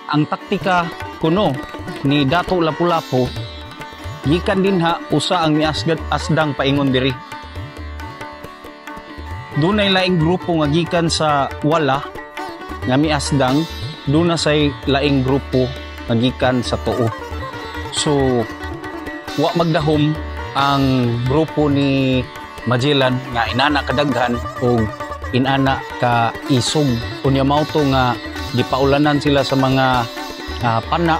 ang taktika kuno ni Dato Lapu-Lapu gikan din ha usa ang asdang paingon diri. Dunay laing grupo nga gikan sa wala nga miasdang, duna say laing grupo nga gikan sa tuo. So wa magdahom ang grupo ni Magellan nga inana kadaghan o inana ka isog. Unya mao to nga gipaulanan sila sa mga pana,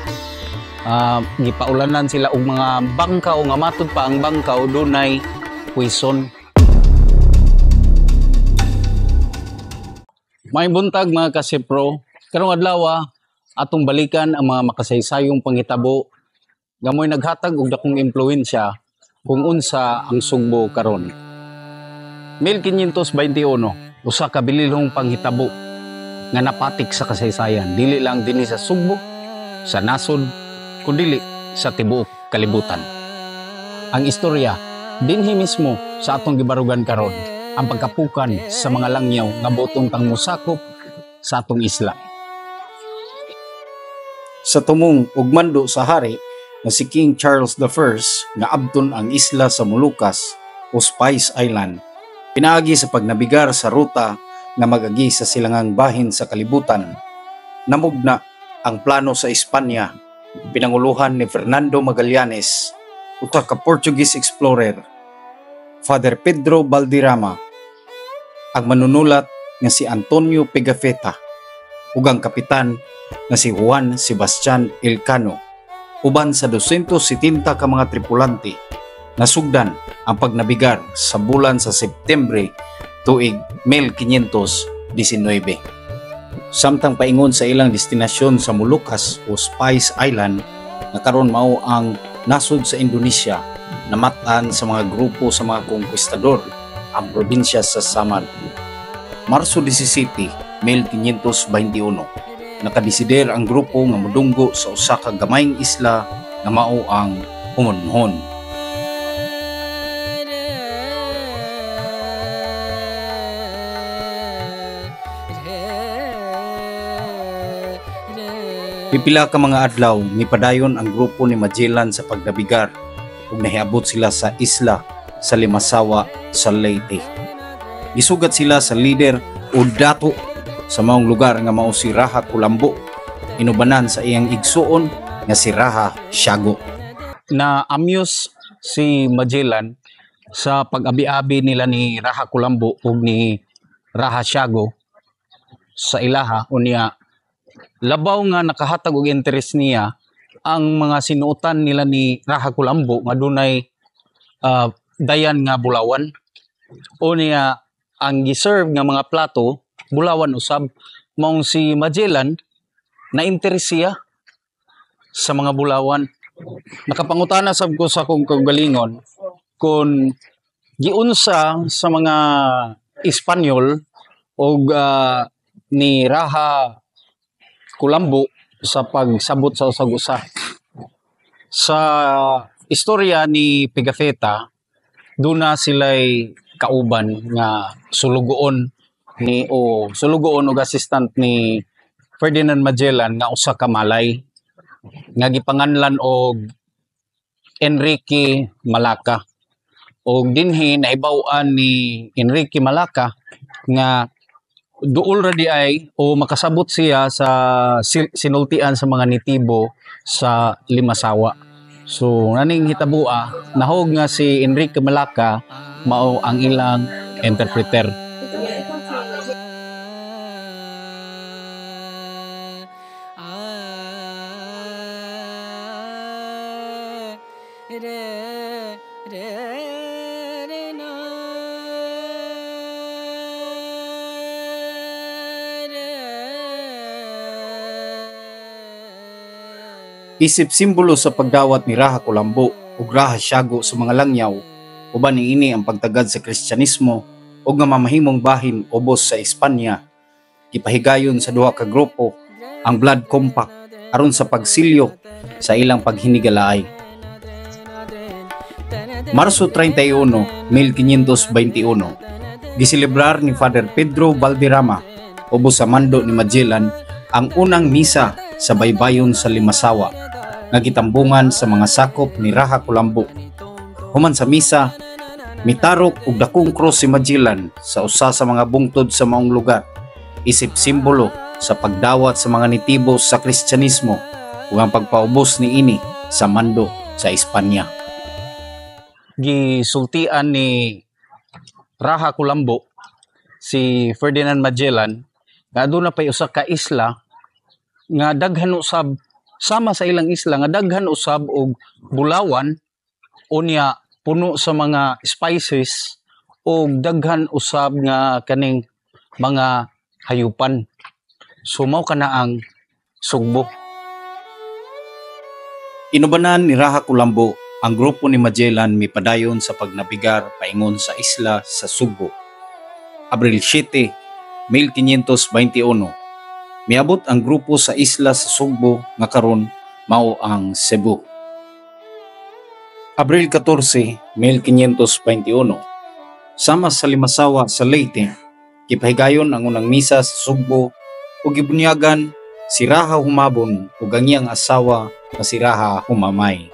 gipaulanan sila og mga bangkaw nga matud pa ang bangkaw dunay poison. May buntag mga kasipro, karong adlaw atong balikan ang mga makasaysayong panghitabo nga mo'y naghatag og dakong impluwensya kung unsa ang Sugbo karon. 1521, usa ka bililhong panghitabo nga napatik sa kasaysayan, dili lang dinhi sa Sugbo, sa nasod, kundi sa tibuok kalibutan. Ang istorya dinhi mismo sa atong gibarugan karon, ang pagkapukan sa mga langyaw nga botong tang musakop sa atong isla. Sa tumong ugmando sa hari na si King Charles I nga abton ang isla sa Moluccas o Spice Island, pinaagi sa pagnabigar sa ruta nga magagi sa silangang bahin sa kalibutan. Namugna ang plano sa Espanya, pinanguluhan ni Fernando Magallanes, usa ka Portuguese explorer, Father Pedro Valderrama, ang manunulat nga si Antonio Pigafetta, ug ang kapitan nga si Juan Sebastian Elcano, uban sa 270 ka mga tripulante. Nasugdan ang pagnabigar sa bulan sa Setyembre tuig 1519. Samtang paingon sa ilang destinasyon sa Moluccas o Spice Island na karon mao ang nasod sa Indonesia, namatan sa mga grupo sa mga konkwistador ang probinsya sa Samar. Marso 17, 1521, nakadesider ang grupo nga modunggo sa usa ka gamayng isla nga mao ang Humonhon. Pipila ka mga adlaw nipadayon ang grupo ni Magellan sa pagnabigar ug nahiabot sila sa isla sa Limasawa sa Leyte. Gisugat sila sa leader o dato sa maong lugar nga mao si Raja Kulambo, inubanan sa iyang igsuon nga si Raja Siago. Na amuse si Magellan sa pag-abi-abi nila ni Raja Kulambo ug ni Raja Siago sa ilaha, unya labaw nga nakahatag og interes niya ang mga sinuotan nila ni Raja Kulambo nga dunay dayan nga bulawan, o niya ang giserve nga mga plato bulawan usab. Maong si Magellan na interes siya sa mga bulawan. Nakapangutana sab ko sa akong kaugalingon kung giunsa sa mga Espanyol og ni Raja Kulambo sa pagsabot sa usag-usa. Sa istorya ni Pigafetta, duna sila'y kauban nga sulugoon og assistant ni Ferdinand Magellan nga usa ka Malay nga gipanganlan og Enrique Malacca. Og dinhi naibaw-an ni Enrique Malacca nga duol ra di ay o makasabot siya sa sinultian sa mga nitibo sa Limasawa. So naning hitabua, nahog nga si Enrique Malacca mao ang ilang interpreter. Isip simbolo sa pagdawat ni Raja Kulambo ug Raja Siago sa mga langyaw, uban niini ang pagtagad sa Kristyanismo ug nga mamahimong bahin ubos sa Espanya. Gipahigayon sa duha ka grupo ang Blood Compact aron sa pagsilyo sa ilang paghinigalaay. Marso 31, 1521, giselebrar ni Father Pedro Valderrama ubos sa mando ni Magellan ang unang misa sa baybayon sa Limasawa nga gitambungan sa mga sakop ni Raha Kulambo. Human sa misa, mitarok og dakong cross si Magellan sa usa sa mga bungtod sa maong lugar, isip simbolo sa pagdawat sa mga nitibo sa Kristyanismo ug ang pagpaubos ni ini sa mando sa Espanya. Gisultian ni Raha Kulambo si Ferdinand Magellan nga aduna pay usa ka isla nga daghan usab sama sa ilang isla nga daghan usab og bulawan, unya puno sa mga spices og daghan usab nga kaning mga hayupan. So mao kana ang Sugbo. Inubanan ni Raha Kulambo ang grupo ni Magellan mipadayon sa pagnabigar paingon sa isla sa Sugbo. Abril 7, 1521, miabot ang grupo sa isla sa Sugbo nga karon mao ang Cebu. Abril 14, 1521, sama sa Limasawa sa Leyte, kipahigayon ang unang misa sa Sugbo ug gibunyagan si Raha Humabon ug ang iyang asawa nga si Raha Humamay.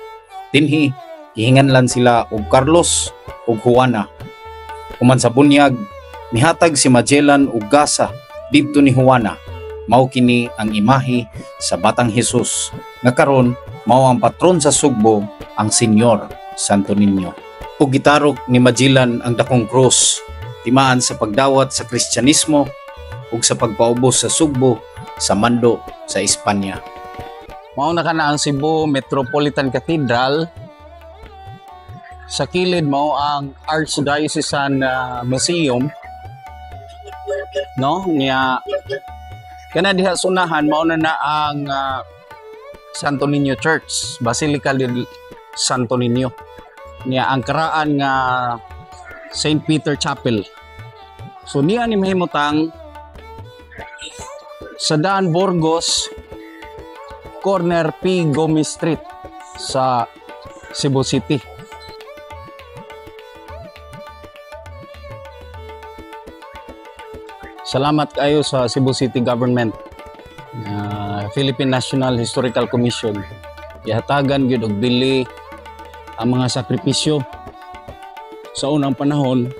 Dinhi gihinganlan sila og Carlos ug Juana. Human sa bunyag, mihatag si Magellan og gasa didto ni Juana. Mao kini ang imahe sa Batang Hesus nga karon mao ang patron sa Sugbo, ang Senyor Santo Niño. Ug gitarok ni Magellan ang dakong cross timaan sa pagdawat sa Kristyanismo ug sa pagpaubos sa Sugbo sa mando sa Espanya. Mao na kana ang Cebu Metropolitan Cathedral. Sa kilid mao ang Archdiocesan Museum, no, niya kana diha sunahan mao na ang Santo Niño Church, Basilica del Santo Niño, niya ang karaan nga St. Peter Chapel. So niya ni mahimutang sa Daan Burgos, corner P. Gomez Street sa Cebu City. Salamat kayo sa Cebu City Government, Philippine National Historical Commission. Ihatagan gyud og bili ang mga sakripisyo sa unang panahon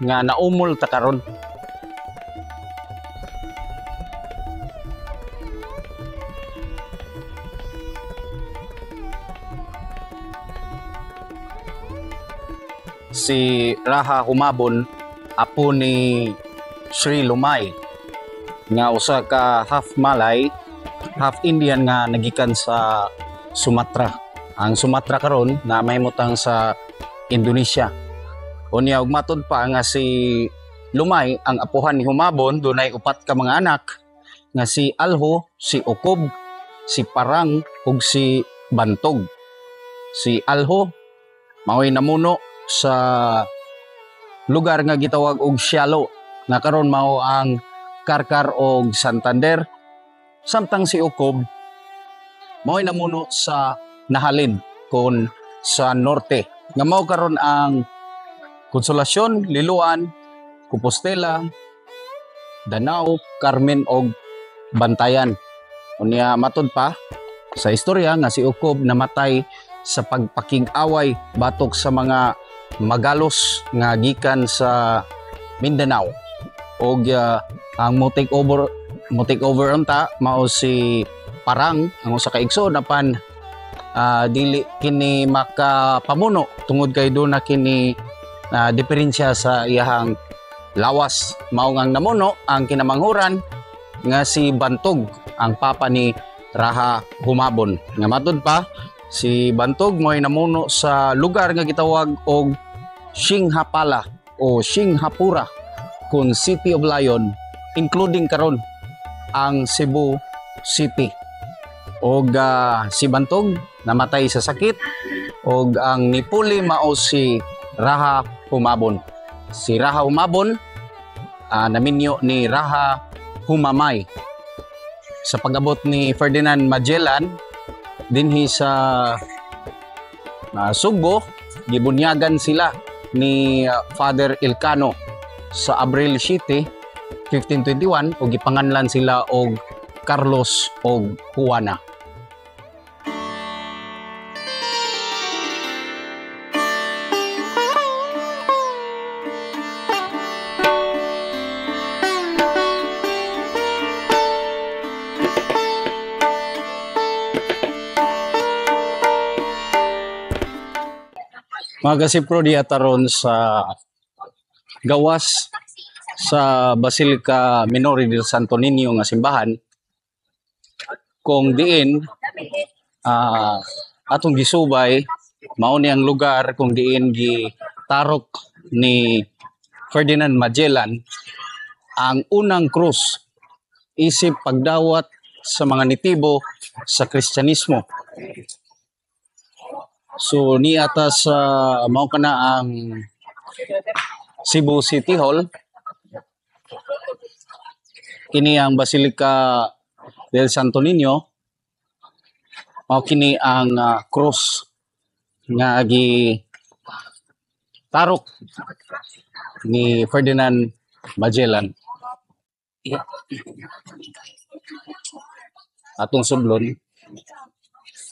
nga naumol ta karon. Si Raha Humabon, apo ni Sri Lumay, nga usa ka half Malay, half Indian nga nagikan sa Sumatra. Ang Sumatra karon na mahimutang sa Indonesia. Unya ug matod pa nga si Lumay, ang apuhan ni Humabon, dunay 4 ka mga anak nga si Alho, si Ukob, si Parang ug si Bantog. Si Alho mao'y namuno sa lugar nga gitawag og Sialo, nga karon mao ang Karkar og Santander, samtang si Ukob mao'y namuno sa Nahalin kon sa norte, nga mao karon ang Konsolasyon, Liloan, Compostela, Danao, Carmen og Bantayan. Unya matod pa sa istorya nga si Ukob namatay sa pagpakig-away batok sa mga Magalos nga gikan sa Mindanao. Og ang mo take over unta mao si Parang, ang usa ka igsoon apan dili kini makapamuno tungod kay do na kini diferensya sa iyahang lawas. Mao ngang namuno ang kinamanghuran nga si Bantog, ang papa ni Raha Humabon. Nga matud pa si Bantog mo'y namuno sa lugar nga gitawag og Singhapala o Singhapura kun City of Lion, including karon ang Cebu City. Og si Bantog namatay sa sakit og ang nipuli mao si Raha Humabon. Si Raha Humabon naminyo ni Raha Humamay. Sa pag-abot ni Ferdinand Magellan dinhi sa Sugbo, gibunyagan sila ni Father Ilcano sa Abril 7, 1521 ug gipanganlan sila og Carlos o Juana. Mga kasipro, diya taron sa gawas sa Basilica Minore del Santo Niño nga simbahan, kung diin atong gisubay mao ni ang lugar kung diin gitarok ni Ferdinand Magellan ang unang krus isip pagdawat sa mga nitibo sa Kristyanismo. So ni atas mao kana ang Cebu City Hall, kini ang Basilica del Santo Niño, mao kini ang cross nga gi tarok ni Ferdinand Magellan. Atong sublon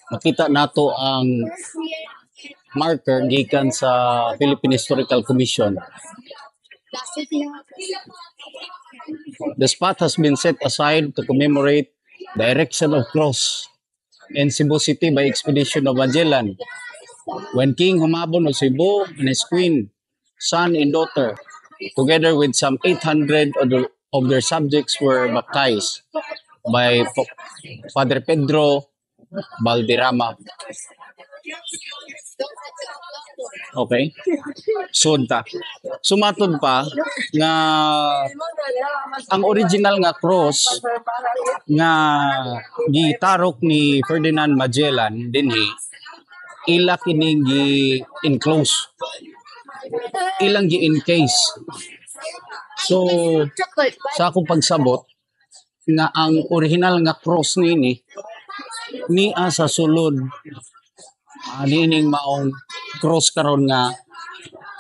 makita nato ang marker gikan sa Philippine Historical Commission. The spot has been set aside to commemorate the erection of cross in Cebu City by expedition of Magellan, when King Humabon of Cebu and his queen, son and daughter, together with some 800 of their subjects, were baptized by Father Pedro Valderrama. Okay? Sunta. Sumatod pa nga ang original nga cross nga gitarok ni Ferdinand Magellan dinhi ila kining gi-enclose. Ilang gi-encase. So sa akong pagsabot nga ang original nga cross ni sa sulod nining maong cross karon nga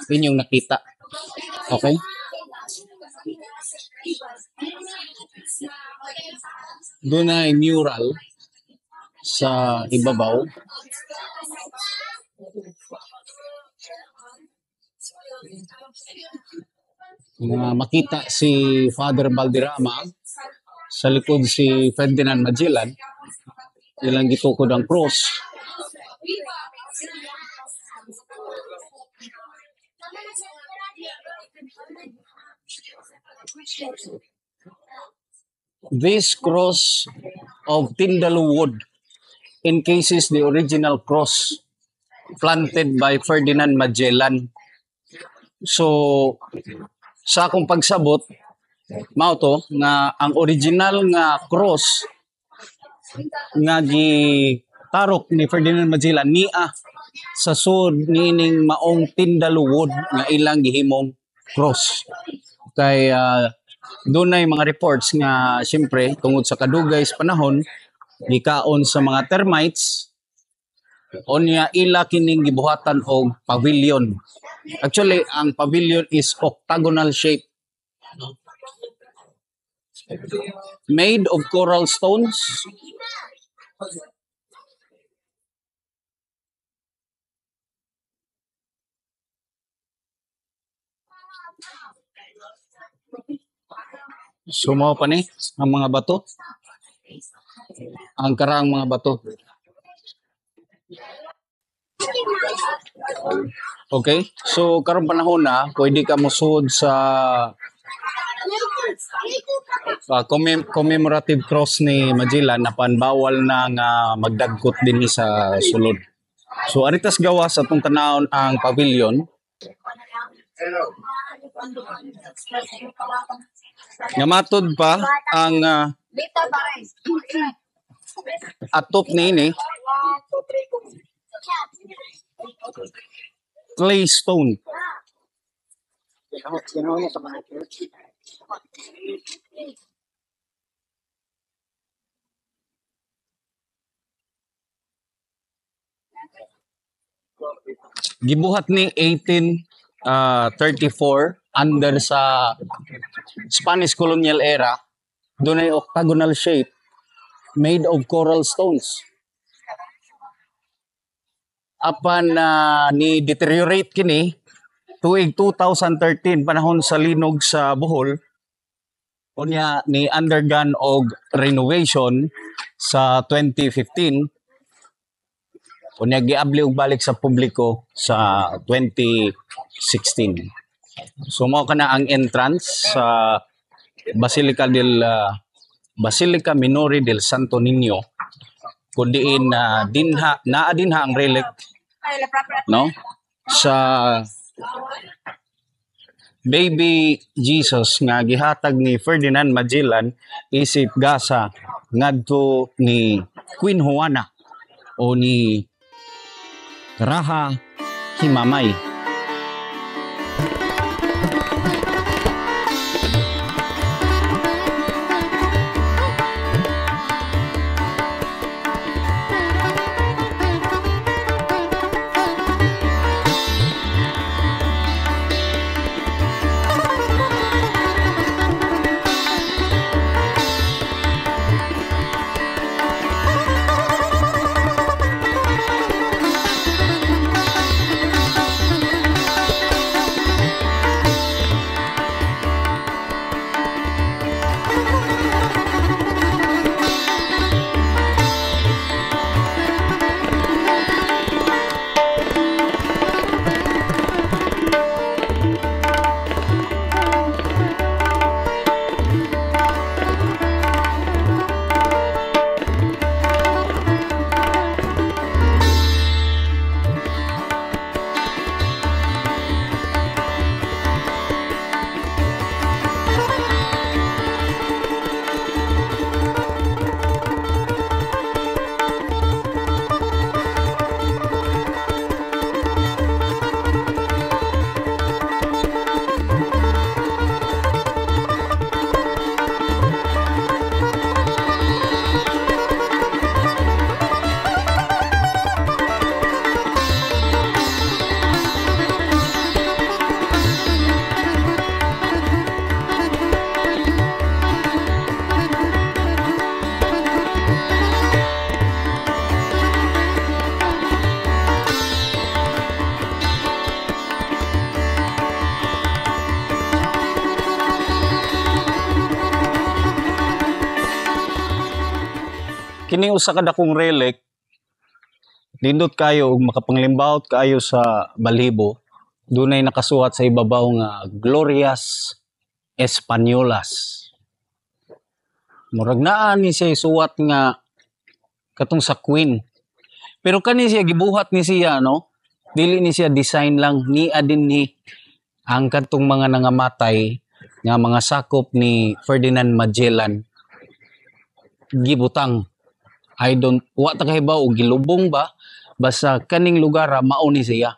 inyong nakita. Okay? Doon ay mural sa ibabaw. Makita si Father Valderrama, sa likod si Ferdinand Magellan, ilang gitukod ang cross. This cross of Tindalo wood encases the original cross planted by Ferdinand Magellan. So sa akong pagsabot mao to nga ang original nga cross nga gitarok ni Ferdinand Magellan sa sud nining maong Tindalo wood nga ilang gihimong cross. Kay dunay mga reports nga siyempre tungod sa kadugay sa panahon gikaon sa mga termites onya ila kining gibuhatan og pavilion. Actually ang pavilion is octagonal shape, made of coral stones. Sumaw pa ni ang mga bato. Ang karang mga bato. Okay? So karon panahon na pwede ka mosud sa commemorative cross ni Magellan na panbawal na nga magdagkot din sa sulod. So aritas gawas atong tanawon ang pavilion. Ngamatod pa ang atop ni clay stone. Gibuhat ni 1834 under sa Spanish colonial era. Doon ay octagonal shape made of coral stones. Apan ni deteriorate kini tuig 2013 panahon sa linog sa Bohol, unya ni undergone og renovation sa 2015, unya giabli og balik sa publiko sa 2016. So mao kana ang entrance sa Basilica Minore del Santo Niño, kun diin naa dinha ang relic, no, sa baby Jesus nga gihatag ni Ferdinand Magellan isip gasa ngadto ni Queen Juana o ni Raha Himamay. Kini usa ka dakong relic, nindot kayo ug makapanglimbaot kayo sa balibo, dunay nakasuhat sa ibabaw nga Glorias Españolas. Murag naa ni siya suwat nga katong sa Queen. Pero kani siya gibuhat ni siya, no? Dili ni siya design lang, ni adin ni ang katong mga nangamatay nga mga sakop ni Ferdinand Magellan gibutang. Wa ta kahibaw og gilubong ba, basta kaning lugar mao ni siya.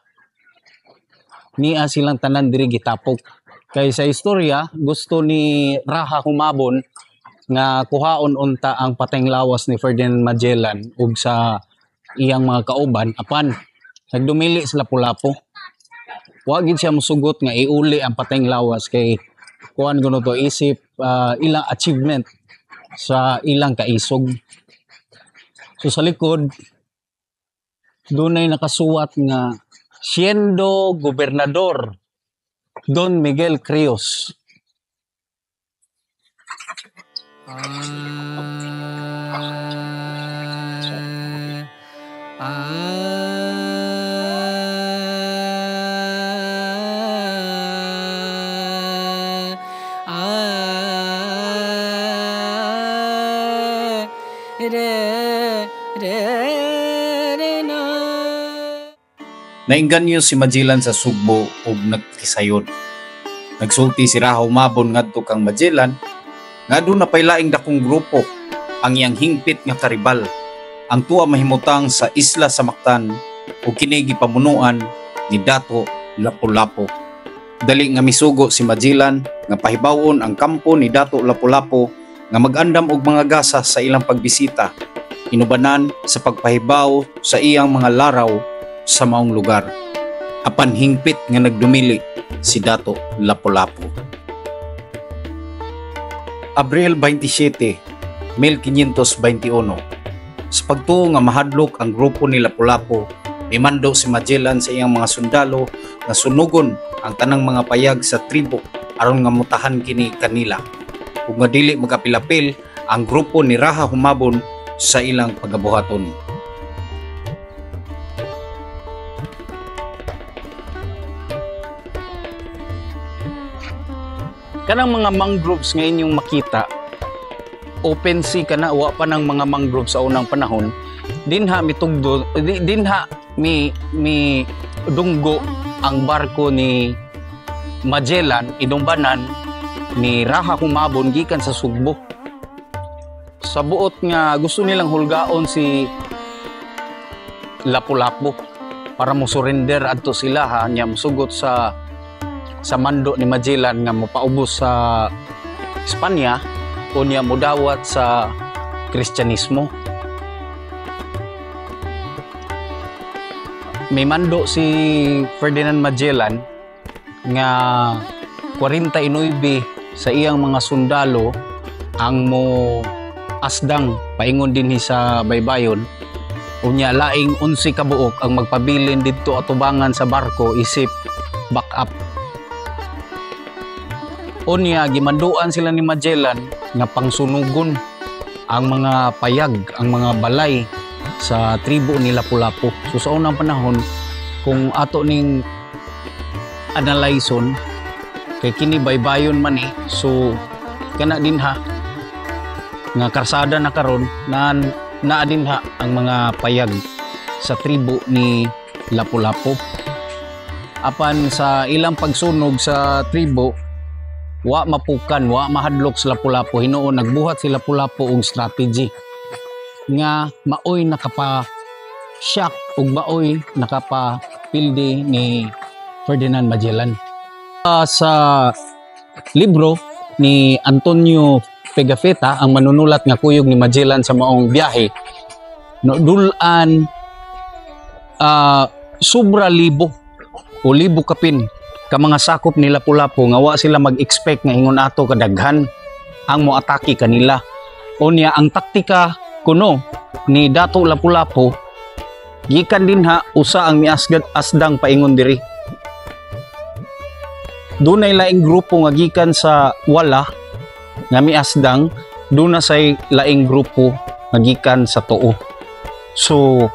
Niya silang tanan diri gitapok. Kay sa istorya gusto ni Raha humabon nga kuhaon unta ang patayng lawas ni Ferdinand Magellan ug sa iyang mga kauban, apan nagdumili sa Lapu-Lapu. Wa gid siya mosugot nga iuli ang patayng lawas kay kuan kuno to isip ilang achievement sa ilang kaisog. So sa likod, dunay nakasuwat nga siendo gobernador Don Miguel Crios. Nainganyo si Magellan sa Sugbo ug nagkisayod. Nagsulti si Raha umabon ngadto kang Magellan nga aduna pay laing dakong grupo ang iyang hingpit nga karibal. Ang tuwa mahimutang sa isla sa Mactan ug kini gipamunuan ni Dato Lapu-Lapu. Dali nga misugo si Magellan nga pahibawon ang kampo ni Dato Lapu-Lapu nga mag-andam og mga gasa sa ilang pagbisita, inubanan sa pagpahibaw sa iyang mga laraw sa maong lugar. Apan hingpit nga nagdumili si Dato Lapu-Lapu. Abril 27, 1521. Sa pagtuo nga mahadlok ang grupo ni Lapu-Lapu, mimando si Magellan sa iyang mga sundalo nga sunugon ang tanang mga payag sa tribo aron nga mutahan kini kanila. Ug nga dili magapilapil, ang grupo ni Raha humabon sa ilang pagabuhaton. Kanang mga mangroves nga inyong makita, open sea kana, wa pa ng mga mangrove sa unang panahon, dinha mitugdo, dinha mi dunggo ang barko ni Magellan, idumbanan ni Raha humabon gikan sa Sugbo. Sa buot nga gusto nilang hulgaon si Lapu-Lapu para mo surrender adto sila, ha, nya musugot sa mando ni Magellan nga mopaubos sa Espanya o niya mudawat sa Kristyanismo. May mando si Ferdinand Magellan nga 49 sa iyang mga sundalo ang mo asdang paingon dinhi sa baybayon, unya laing 11 kabuok ang magpabilin didto atubangan sa barko isip backup. Unya gimanduan sila ni Magellan nga pangsunugon ang mga payag, ang mga balay sa tribo ni Lapu-Lapu. So sa unang panahon, kung ato ning analyson kay kini baybayon man so kana din ha nga karsada na karon na din ha ang mga payag sa tribo ni Lapu-Lapu. Apan sa ilang pagsunog sa tribo, wa mapukan, wa mahadlok sa Lapu-Lapu, hinuon nagbuhat si Lapu-Lapu og strategy nga maoy nakapa-shock ug maoy nakapa-pildi ni Ferdinand Magellan. Sa libro ni Antonio Pigafetta, ang manunulat nga kuyog ni Magellan sa maong biyahe, no, dulan sobra libo o libo kapin ka mga sakop ni Lapu-Lapu nga wa sila mag-expect nga ingon ato kadaghan ang moatake kanila. Unya ang taktika kuno ni Dato Lapu-Lapu gikan din ha usa ang miasgad asdang paingon diri. Dunay laing grupo nga gikan sa wala nga miasdang, duna say laing grupo nga gikan sa tuo. So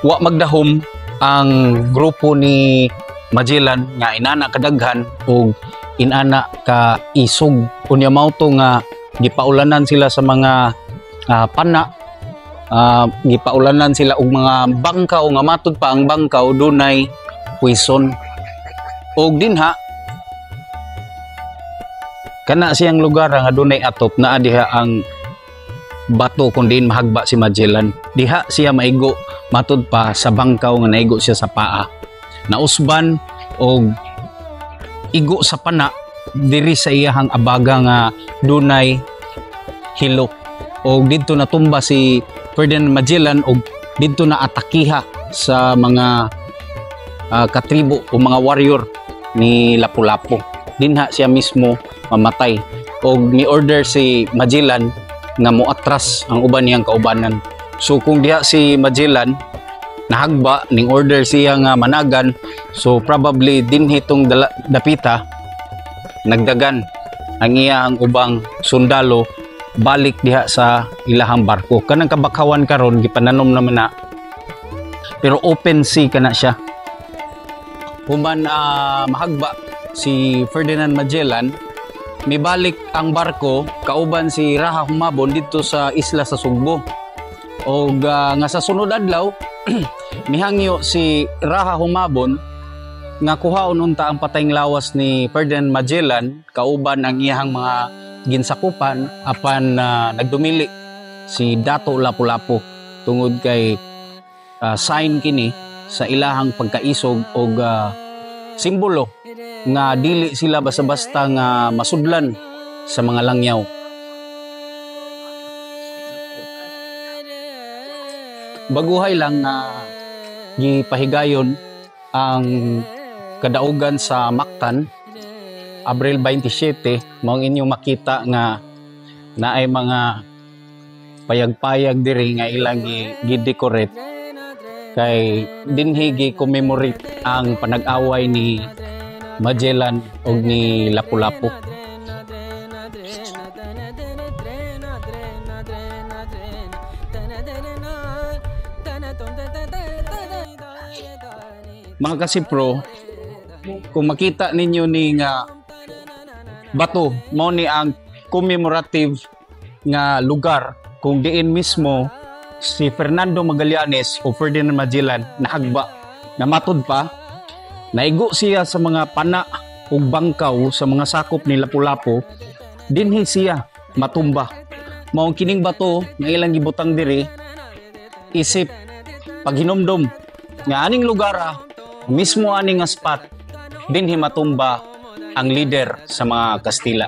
wa magdahom ang grupo ni Magellan nga inana kadaghan o inana ka isog. Unya mao to nga gipaulanan sila sa mga pana, gipaulanan sila og mga bangkaw nga matud pa ang bangkaw dunay poison. Og dinha kana siyang lugar nga dunay atop, naa diha ang bato kung diin mahagba si Magellan. Diha siya maigo matud pa sa bangkaw nga naigo siya sa paa. Nausban og igo sa pana diri sa iyahang abaga nga dunay hilok. Og didto natumba si Ferdinand Magellan og didto na atakiha sa mga katribo o mga warrior ni Lapu-Lapu. Dinha siya mismo mamatay. Og ni order si Magellan nga moatras ang uban niyang kaubanan. So kung diha si Magellan nahagba ning order siya nga managan, so probably dinhi tong dapita nagdagan ang iyang ubang sundalo balik diha sa ilahang barko. Kanang kabakawan karon gipananom naman na, pero open sea kana siya. Human mahagba si Ferdinand Magellan, mibalik ang barko kauban si Raha humabon dito sa isla sa Sugbo. O nga sa sunod adlaw mihangyo si Raha humabon nga kuhaon unta ang patayng lawas ni Ferdinand Magellan kauban ang iyang mga ginsakupan apan nagdumili si Dato Lapu-Lapu tungod kay sign kini sa ilahang pagkaisog o simbolo nga dili sila basta-basta nga masudlan sa mga langyaw. Baguhay lang na gipahigayon ang kadaugan sa Mactan, Abril 27, mao inyong makita nga naay mga payag-payag diri nga ilang gi-decorate kay dinhi gi-commemorate ang panag-away ni Magellan ug ni Lapu-Lapu. Mga kasipro, kung makita ninyo ni nga bato, mao ni ang commemorative nga lugar kung diin mismo si Fernando Magallanes o Ferdinand Magellan nahagba, namatod pa, naigo siya sa mga pana ug bangkaw sa mga sakop ni Lapu-Lapu, dinhi siya matumba. Mao kining bato nga ilang gibutang diri isip paghinumdom nga aning lugar mismo aning nga spot dinhi matumba ang leader sa mga Kastila.